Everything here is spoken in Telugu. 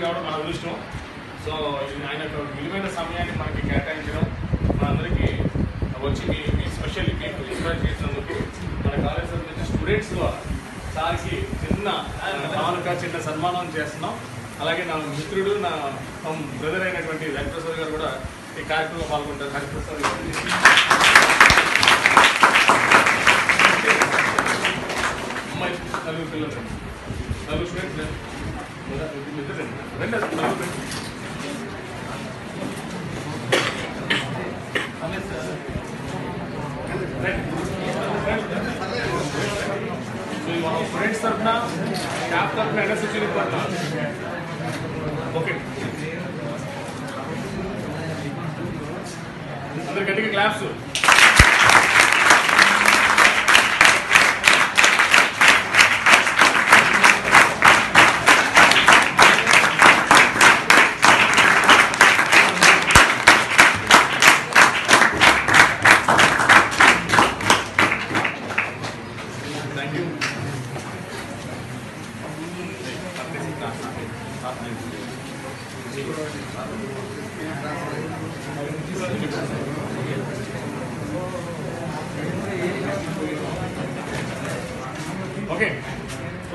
మీటింగ్ రావడం మన అదృష్టం. సో ఆయన విలువైన సమయాన్ని మనకి కేటాయించడం, మనందరికీ వచ్చి మీ స్పెషల్లీ మీకు ఇన్స్పైర్ చేసినందుకు మన కాలేజ్ సంబంధించిన స్టూడెంట్స్ సార్కి చిన్న కానుక చిన్న సన్మానం చేస్తున్నాం. అలాగే నా మిత్రుడు నా బ్రదర్ అయినటువంటి వెంకటేశ్వర గారు కూడా ఈ కార్యక్రమంలో పాల్గొంటారు. హరిప్రసాద్ గారు అమ్మాయి నలుగురు పిల్లలు, నలుగురు స్టూడెంట్స్ రండి. నలుగురు స్టూడెంట్స్ తరఫున స్టాఫ్ తరఫున ఎన్ఎస్ఎస్ ఓకే, అందరు గట్టిగా claps. Thank you. Thank you.